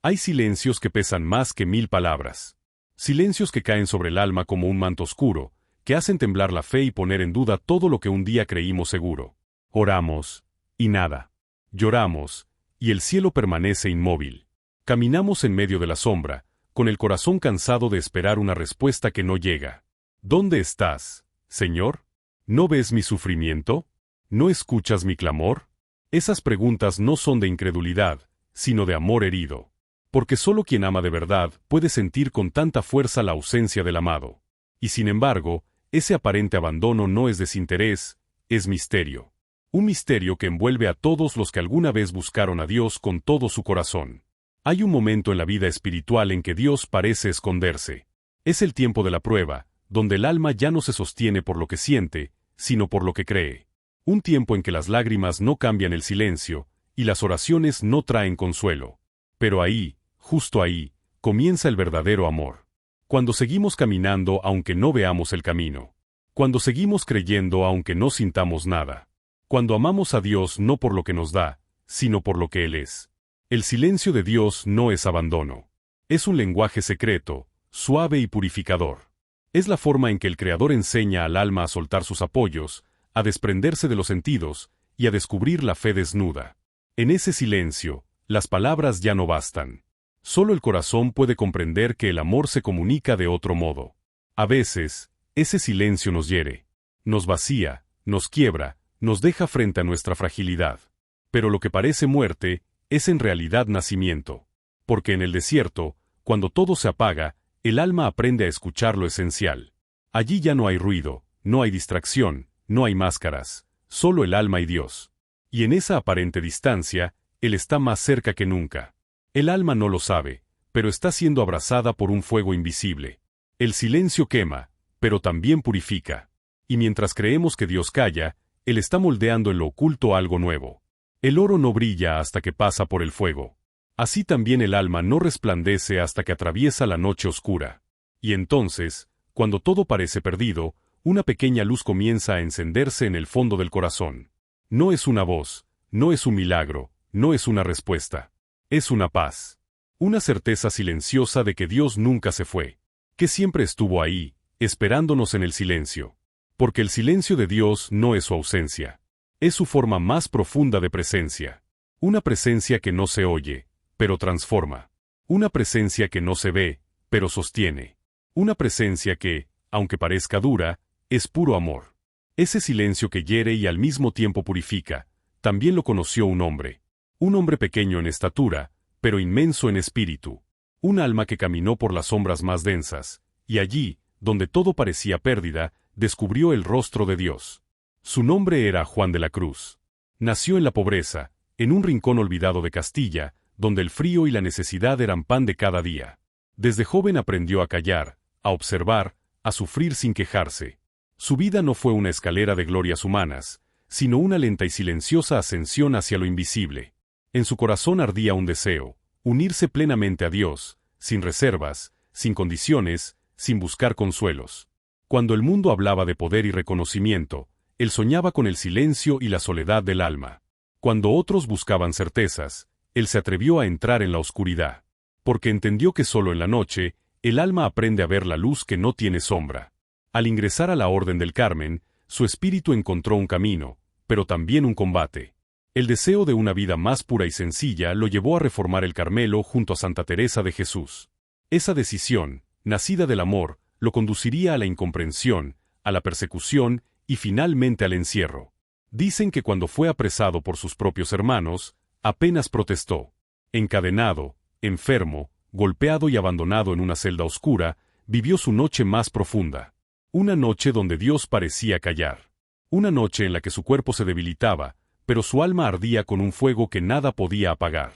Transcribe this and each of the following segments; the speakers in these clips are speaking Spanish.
Hay silencios que pesan más que 1000 palabras. Silencios que caen sobre el alma como un manto oscuro, que hacen temblar la fe y poner en duda todo lo que un día creímos seguro. Oramos, y nada. Lloramos, y el cielo permanece inmóvil. Caminamos en medio de la sombra, con el corazón cansado de esperar una respuesta que no llega. ¿Dónde estás, Señor? ¿No ves mi sufrimiento? ¿No escuchas mi clamor? Esas preguntas no son de incredulidad, sino de amor herido. Porque solo quien ama de verdad puede sentir con tanta fuerza la ausencia del amado. Y sin embargo, ese aparente abandono no es desinterés, es misterio. Un misterio que envuelve a todos los que alguna vez buscaron a Dios con todo su corazón. Hay un momento en la vida espiritual en que Dios parece esconderse. Es el tiempo de la prueba, donde el alma ya no se sostiene por lo que siente, sino por lo que cree. Un tiempo en que las lágrimas no cambian el silencio, y las oraciones no traen consuelo. Pero ahí, justo ahí, comienza el verdadero amor. Cuando seguimos caminando aunque no veamos el camino. Cuando seguimos creyendo aunque no sintamos nada. Cuando amamos a Dios no por lo que nos da, sino por lo que Él es. El silencio de Dios no es abandono. Es un lenguaje secreto, suave y purificador. Es la forma en que el Creador enseña al alma a soltar sus apoyos, a desprenderse de los sentidos, y a descubrir la fe desnuda. En ese silencio, las palabras ya no bastan. Solo el corazón puede comprender que el amor se comunica de otro modo. A veces, ese silencio nos hiere, nos vacía, nos quiebra, nos deja frente a nuestra fragilidad. Pero lo que parece muerte, es en realidad nacimiento. Porque en el desierto, cuando todo se apaga, el alma aprende a escuchar lo esencial. Allí ya no hay ruido, no hay distracción, no hay máscaras, solo el alma y Dios. Y en esa aparente distancia, Él está más cerca que nunca. El alma no lo sabe, pero está siendo abrazada por un fuego invisible. El silencio quema, pero también purifica. Y mientras creemos que Dios calla, Él está moldeando en lo oculto algo nuevo. El oro no brilla hasta que pasa por el fuego. Así también el alma no resplandece hasta que atraviesa la noche oscura. Y entonces, cuando todo parece perdido, una pequeña luz comienza a encenderse en el fondo del corazón. No es una voz, no es un milagro, no es una respuesta. Es una paz. Una certeza silenciosa de que Dios nunca se fue. Que siempre estuvo ahí, esperándonos en el silencio. Porque el silencio de Dios no es su ausencia. Es su forma más profunda de presencia. Una presencia que no se oye, pero transforma. Una presencia que no se ve, pero sostiene. Una presencia que, aunque parezca dura, es puro amor. Ese silencio que hiere y al mismo tiempo purifica, también lo conoció un hombre. Un hombre pequeño en estatura, pero inmenso en espíritu. Un alma que caminó por las sombras más densas, y allí, donde todo parecía pérdida, descubrió el rostro de Dios. Su nombre era Juan de la Cruz. Nació en la pobreza, en un rincón olvidado de Castilla, donde el frío y la necesidad eran pan de cada día. Desde joven aprendió a callar, a observar, a sufrir sin quejarse. Su vida no fue una escalera de glorias humanas, sino una lenta y silenciosa ascensión hacia lo invisible. En su corazón ardía un deseo, unirse plenamente a Dios, sin reservas, sin condiciones, sin buscar consuelos. Cuando el mundo hablaba de poder y reconocimiento, él soñaba con el silencio y la soledad del alma. Cuando otros buscaban certezas, él se atrevió a entrar en la oscuridad. Porque entendió que solo en la noche, el alma aprende a ver la luz que no tiene sombra. Al ingresar a la Orden del Carmen, su espíritu encontró un camino, pero también un combate. El deseo de una vida más pura y sencilla lo llevó a reformar el Carmelo junto a Santa Teresa de Jesús. Esa decisión, nacida del amor, lo conduciría a la incomprensión, a la persecución y finalmente al encierro. Dicen que cuando fue apresado por sus propios hermanos, apenas protestó. Encadenado, enfermo, golpeado y abandonado en una celda oscura, vivió su noche más profunda. Una noche donde Dios parecía callar. Una noche en la que su cuerpo se debilitaba, pero su alma ardía con un fuego que nada podía apagar.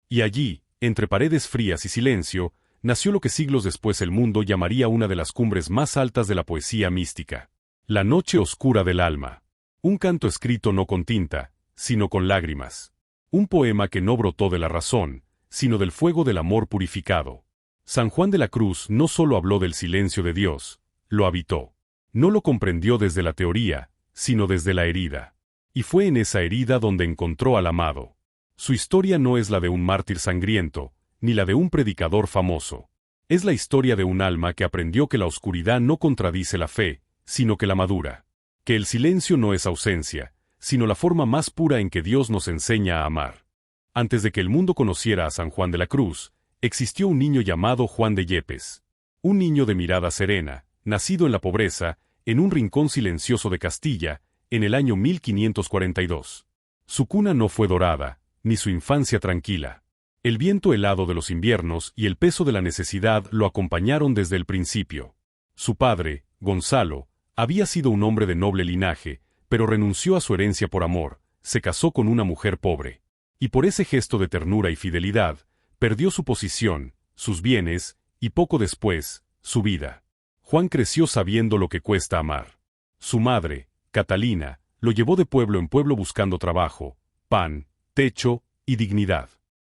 Y allí, entre paredes frías y silencio, nació lo que siglos después el mundo llamaría una de las cumbres más altas de la poesía mística. La noche oscura del alma. Un canto escrito no con tinta, sino con lágrimas. Un poema que no brotó de la razón, sino del fuego del amor purificado. San Juan de la Cruz no solo habló del silencio de Dios, lo habitó. No lo comprendió desde la teoría, sino desde la herida. Y fue en esa herida donde encontró al amado. Su historia no es la de un mártir sangriento, ni la de un predicador famoso. Es la historia de un alma que aprendió que la oscuridad no contradice la fe, sino que la madura. Que el silencio no es ausencia, sino la forma más pura en que Dios nos enseña a amar. Antes de que el mundo conociera a San Juan de la Cruz, existió un niño llamado Juan de Yepes. Un niño de mirada serena, nacido en la pobreza, en un rincón silencioso de Castilla, en el año 1542. Su cuna no fue dorada, ni su infancia tranquila. El viento helado de los inviernos y el peso de la necesidad lo acompañaron desde el principio. Su padre, Gonzalo, había sido un hombre de noble linaje, pero renunció a su herencia por amor, se casó con una mujer pobre. Y por ese gesto de ternura y fidelidad, perdió su posición, sus bienes, y poco después, su vida. Juan creció sabiendo lo que cuesta amar. Su madre, Catalina, lo llevó de pueblo en pueblo buscando trabajo, pan, techo y dignidad.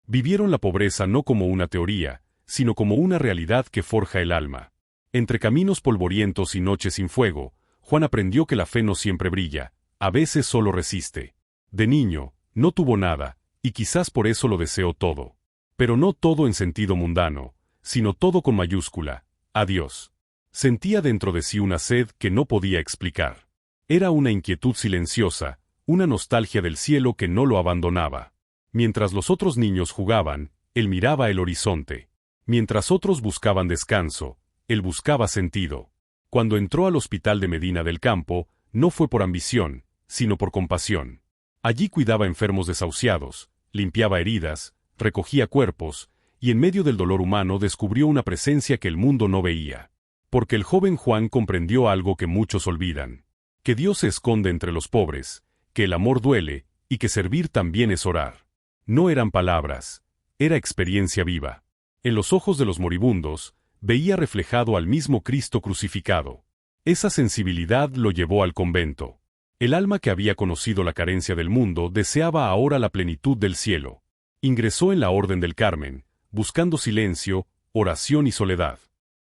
Vivieron la pobreza no como una teoría, sino como una realidad que forja el alma. Entre caminos polvorientos y noches sin fuego, Juan aprendió que la fe no siempre brilla, a veces solo resiste. De niño, no tuvo nada, y quizás por eso lo deseó todo. Pero no todo en sentido mundano, sino todo con mayúscula, a Dios. Sentía dentro de sí una sed que no podía explicar. Era una inquietud silenciosa, una nostalgia del cielo que no lo abandonaba. Mientras los otros niños jugaban, él miraba el horizonte. Mientras otros buscaban descanso, él buscaba sentido. Cuando entró al hospital de Medina del Campo, no fue por ambición, sino por compasión. Allí cuidaba enfermos desahuciados, limpiaba heridas, recogía cuerpos, y en medio del dolor humano descubrió una presencia que el mundo no veía. Porque el joven Juan comprendió algo que muchos olvidan. Que Dios se esconde entre los pobres, que el amor duele, y que servir también es orar. No eran palabras, era experiencia viva. En los ojos de los moribundos, veía reflejado al mismo Cristo crucificado. Esa sensibilidad lo llevó al convento. El alma que había conocido la carencia del mundo deseaba ahora la plenitud del cielo. Ingresó en la Orden del Carmen, buscando silencio, oración y soledad.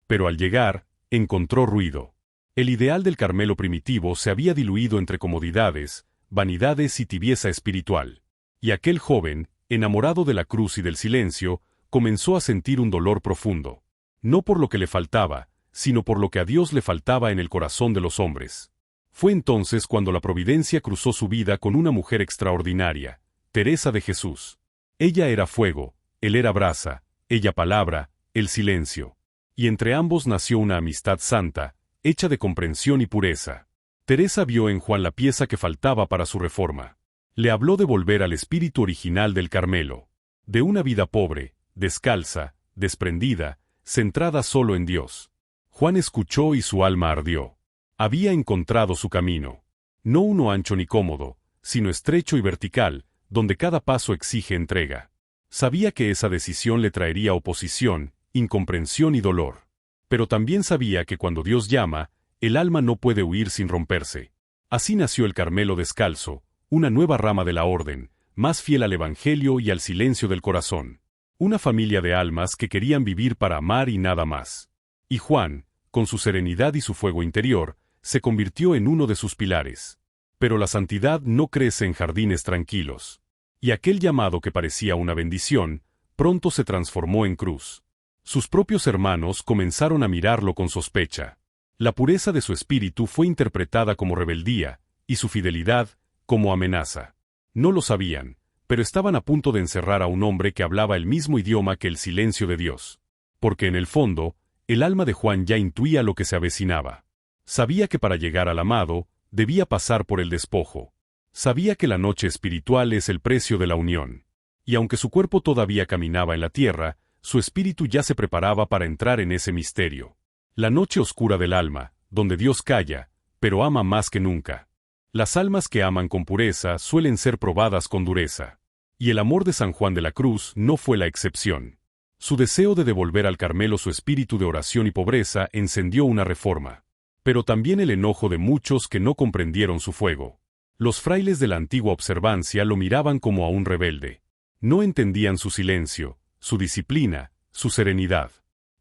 Pero al llegar, encontró ruido. El ideal del Carmelo primitivo se había diluido entre comodidades, vanidades y tibieza espiritual. Y aquel joven, enamorado de la cruz y del silencio, comenzó a sentir un dolor profundo. No por lo que le faltaba, sino por lo que a Dios le faltaba en el corazón de los hombres. Fue entonces cuando la providencia cruzó su vida con una mujer extraordinaria, Teresa de Jesús. Ella era fuego, él era brasa, ella palabra, él silencio. Y entre ambos nació una amistad santa, hecha de comprensión y pureza. Teresa vio en Juan la pieza que faltaba para su reforma. Le habló de volver al espíritu original del Carmelo, de una vida pobre, descalza, desprendida, centrada solo en Dios. Juan escuchó y su alma ardió. Había encontrado su camino. No uno ancho ni cómodo, sino estrecho y vertical, donde cada paso exige entrega. Sabía que esa decisión le traería oposición, incomprensión y dolor. Pero también sabía que cuando Dios llama, el alma no puede huir sin romperse. Así nació el Carmelo descalzo, una nueva rama de la orden, más fiel al Evangelio y al silencio del corazón. Una familia de almas que querían vivir para amar y nada más. Y Juan, con su serenidad y su fuego interior, se convirtió en uno de sus pilares. Pero la santidad no crece en jardines tranquilos. Y aquel llamado que parecía una bendición, pronto se transformó en cruz. Sus propios hermanos comenzaron a mirarlo con sospecha. La pureza de su espíritu fue interpretada como rebeldía, y su fidelidad, como amenaza. No lo sabían, pero estaban a punto de encerrar a un hombre que hablaba el mismo idioma que el silencio de Dios. Porque en el fondo, el alma de Juan ya intuía lo que se avecinaba. Sabía que para llegar al amado, debía pasar por el despojo. Sabía que la noche espiritual es el precio de la unión. Y aunque su cuerpo todavía caminaba en la tierra, su espíritu ya se preparaba para entrar en ese misterio. La noche oscura del alma, donde Dios calla, pero ama más que nunca. Las almas que aman con pureza suelen ser probadas con dureza. Y el amor de San Juan de la Cruz no fue la excepción. Su deseo de devolver al Carmelo su espíritu de oración y pobreza encendió una reforma. Pero también el enojo de muchos que no comprendieron su fuego. Los frailes de la antigua observancia lo miraban como a un rebelde. No entendían su silencio, su disciplina, su serenidad.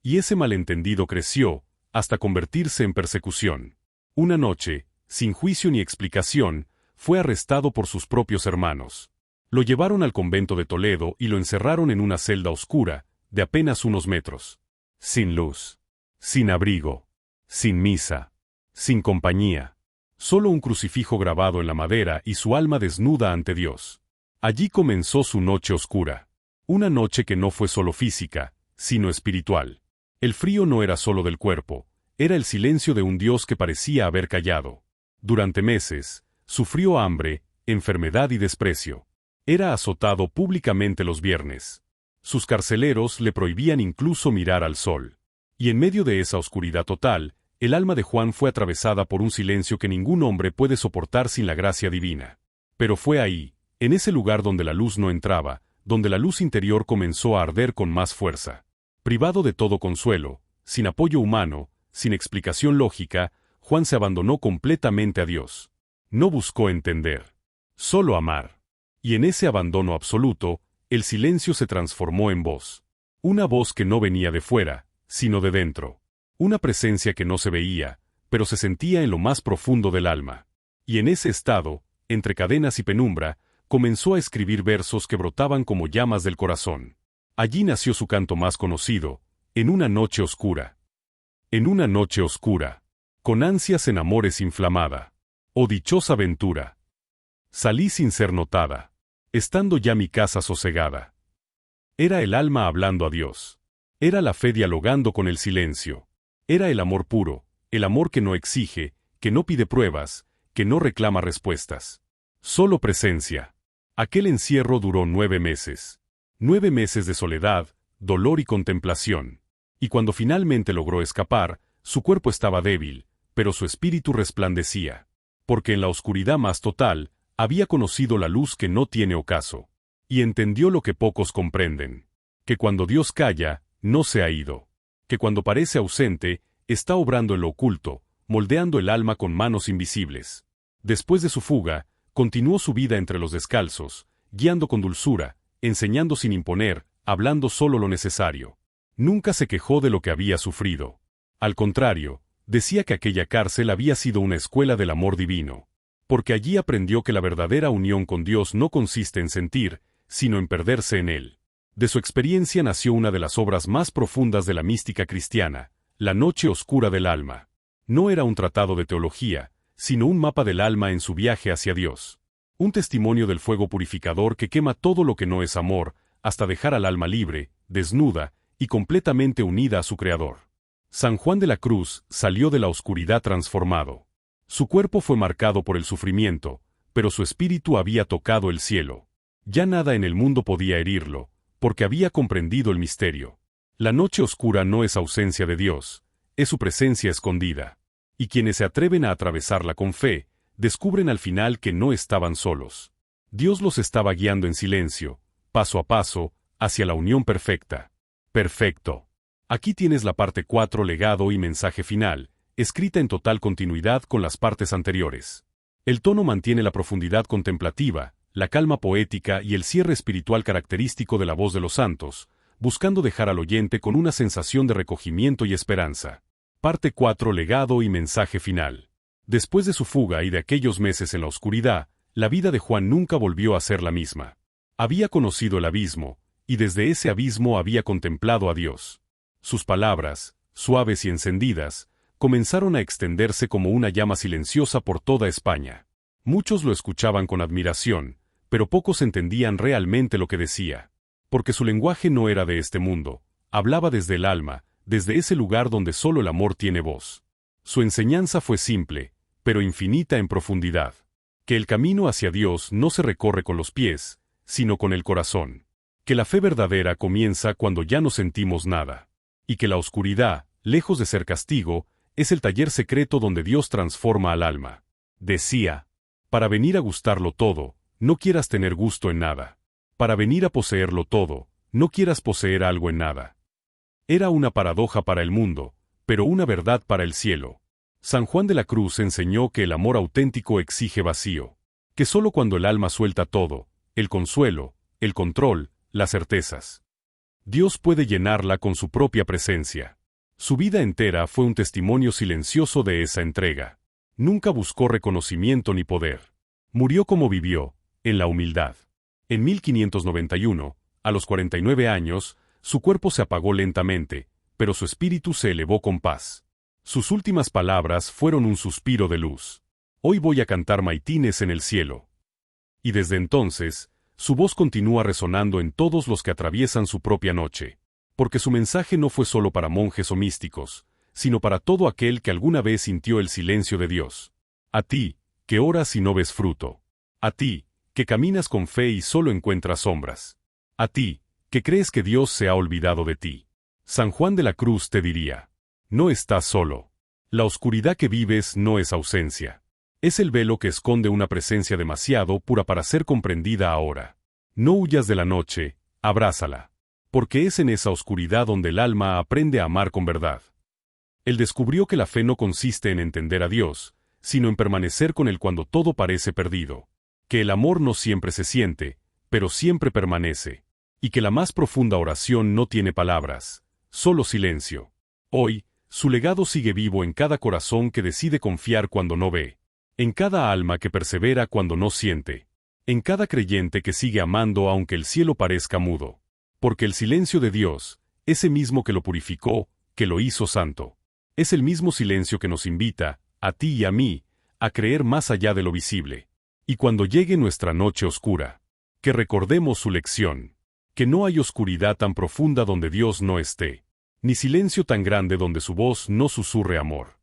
Y ese malentendido creció, hasta convertirse en persecución. Una noche, sin juicio ni explicación, fue arrestado por sus propios hermanos. Lo llevaron al convento de Toledo y lo encerraron en una celda oscura, de apenas unos metros. Sin luz. Sin abrigo. Sin misa. Sin compañía. Solo un crucifijo grabado en la madera y su alma desnuda ante Dios. Allí comenzó su noche oscura. Una noche que no fue solo física, sino espiritual. El frío no era solo del cuerpo, era el silencio de un Dios que parecía haber callado. Durante meses, sufrió hambre, enfermedad y desprecio. Era azotado públicamente los viernes. Sus carceleros le prohibían incluso mirar al sol. Y en medio de esa oscuridad total, el alma de Juan fue atravesada por un silencio que ningún hombre puede soportar sin la gracia divina. Pero fue ahí, en ese lugar donde la luz no entraba, donde la luz interior comenzó a arder con más fuerza. Privado de todo consuelo, sin apoyo humano, sin explicación lógica, Juan se abandonó completamente a Dios. No buscó entender, solo amar. Y en ese abandono absoluto, el silencio se transformó en voz. Una voz que no venía de fuera, sino de dentro. Una presencia que no se veía, pero se sentía en lo más profundo del alma. Y en ese estado, entre cadenas y penumbra, comenzó a escribir versos que brotaban como llamas del corazón. Allí nació su canto más conocido, En una noche oscura. En una noche oscura, con ansias en amores inflamada. Oh dichosa ventura. Salí sin ser notada, estando ya mi casa sosegada. Era el alma hablando a Dios. Era la fe dialogando con el silencio. Era el amor puro, el amor que no exige, que no pide pruebas, que no reclama respuestas. Solo presencia. Aquel encierro duró 9 meses. 9 meses de soledad, dolor y contemplación. Y cuando finalmente logró escapar, su cuerpo estaba débil, pero su espíritu resplandecía. Porque en la oscuridad más total, había conocido la luz que no tiene ocaso. Y entendió lo que pocos comprenden. Que cuando Dios calla, no se ha ido. Que cuando parece ausente, está obrando en lo oculto, moldeando el alma con manos invisibles. Después de su fuga, continuó su vida entre los descalzos, guiando con dulzura, enseñando sin imponer, hablando solo lo necesario. Nunca se quejó de lo que había sufrido. Al contrario, decía que aquella cárcel había sido una escuela del amor divino. Porque allí aprendió que la verdadera unión con Dios no consiste en sentir, sino en perderse en Él. De su experiencia nació una de las obras más profundas de la mística cristiana, La Noche Oscura del Alma. No era un tratado de teología, sino un mapa del alma en su viaje hacia Dios. Un testimonio del fuego purificador que quema todo lo que no es amor, hasta dejar al alma libre, desnuda y completamente unida a su Creador. San Juan de la Cruz salió de la oscuridad transformado. Su cuerpo fue marcado por el sufrimiento, pero su espíritu había tocado el cielo. Ya nada en el mundo podía herirlo, porque había comprendido el misterio. La noche oscura no es ausencia de Dios, es su presencia escondida. Y quienes se atreven a atravesarla con fe, descubren al final que no estaban solos. Dios los estaba guiando en silencio, paso a paso, hacia la unión perfecta. Perfecto. Aquí tienes la parte 4, legado y mensaje final, escrita en total continuidad con las partes anteriores. El tono mantiene la profundidad contemplativa, la calma poética y el cierre espiritual característico de la voz de los santos, buscando dejar al oyente con una sensación de recogimiento y esperanza. Parte 4, legado y mensaje final. Después de su fuga y de aquellos meses en la oscuridad, la vida de Juan nunca volvió a ser la misma. Había conocido el abismo, y desde ese abismo había contemplado a Dios. Sus palabras, suaves y encendidas, comenzaron a extenderse como una llama silenciosa por toda España. Muchos lo escuchaban con admiración, pero pocos entendían realmente lo que decía. Porque su lenguaje no era de este mundo, hablaba desde el alma, desde ese lugar donde solo el amor tiene voz. Su enseñanza fue simple, pero infinita en profundidad. Que el camino hacia Dios no se recorre con los pies, sino con el corazón. Que la fe verdadera comienza cuando ya no sentimos nada. Y que la oscuridad, lejos de ser castigo, es el taller secreto donde Dios transforma al alma. Decía, para venir a gustarlo todo, no quieras tener gusto en nada. Para venir a poseerlo todo, no quieras poseer algo en nada. Era una paradoja para el mundo, pero una verdad para el cielo. San Juan de la Cruz enseñó que el amor auténtico exige vacío, que solo cuando el alma suelta todo, el consuelo, el control, las certezas, Dios puede llenarla con su propia presencia. Su vida entera fue un testimonio silencioso de esa entrega. Nunca buscó reconocimiento ni poder. Murió como vivió, en la humildad. En 1591, a los 49 años, Su cuerpo se apagó lentamente, pero su espíritu se elevó con paz. Sus últimas palabras fueron un suspiro de luz. Hoy voy a cantar maitines en el cielo. Y desde entonces, su voz continúa resonando en todos los que atraviesan su propia noche. Porque su mensaje no fue solo para monjes o místicos, sino para todo aquel que alguna vez sintió el silencio de Dios. A ti, que oras y no ves fruto. A ti, que caminas con fe y solo encuentras sombras. A ti, que crees que Dios se ha olvidado de ti. San Juan de la Cruz te diría: no estás solo. La oscuridad que vives no es ausencia. Es el velo que esconde una presencia demasiado pura para ser comprendida ahora. No huyas de la noche, abrázala. Porque es en esa oscuridad donde el alma aprende a amar con verdad. Él descubrió que la fe no consiste en entender a Dios, sino en permanecer con Él cuando todo parece perdido. Que el amor no siempre se siente, pero siempre permanece. Y que la más profunda oración no tiene palabras, solo silencio. Hoy, su legado sigue vivo en cada corazón que decide confiar cuando no ve. En cada alma que persevera cuando no siente. En cada creyente que sigue amando aunque el cielo parezca mudo. Porque el silencio de Dios, ese mismo que lo purificó, que lo hizo santo. Es el mismo silencio que nos invita, a ti y a mí, a creer más allá de lo visible. Y cuando llegue nuestra noche oscura, que recordemos su lección. Que no hay oscuridad tan profunda donde Dios no esté, ni silencio tan grande donde su voz no susurre amor.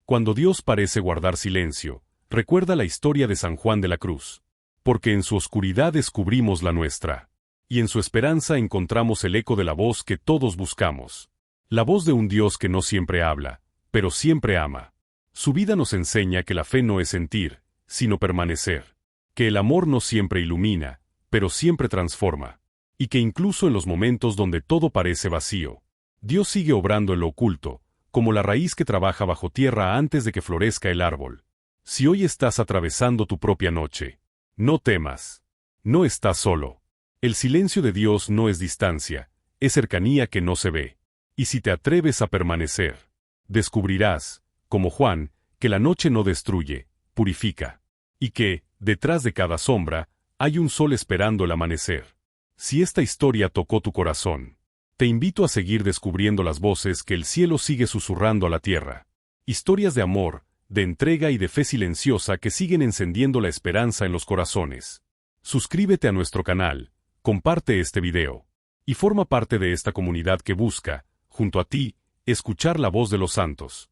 Cuando Dios parece guardar silencio, recuerda la historia de San Juan de la Cruz. Porque en su oscuridad descubrimos la nuestra. Y en su esperanza encontramos el eco de la voz que todos buscamos. La voz de un Dios que no siempre habla, pero siempre ama. Su vida nos enseña que la fe no es sentir, sino permanecer. Que el amor no siempre ilumina, pero siempre transforma. Y que incluso en los momentos donde todo parece vacío, Dios sigue obrando en lo oculto, como la raíz que trabaja bajo tierra antes de que florezca el árbol. Si hoy estás atravesando tu propia noche, no temas. No estás solo. El silencio de Dios no es distancia, es cercanía que no se ve. Y si te atreves a permanecer, descubrirás, como Juan, que la noche no destruye, purifica. Y que, detrás de cada sombra, hay un sol esperando el amanecer. Si esta historia tocó tu corazón, te invito a seguir descubriendo las voces que el cielo sigue susurrando a la tierra. Historias de amor, de entrega y de fe silenciosa que siguen encendiendo la esperanza en los corazones. Suscríbete a nuestro canal, comparte este video, y forma parte de esta comunidad que busca, junto a ti, escuchar la voz de los santos.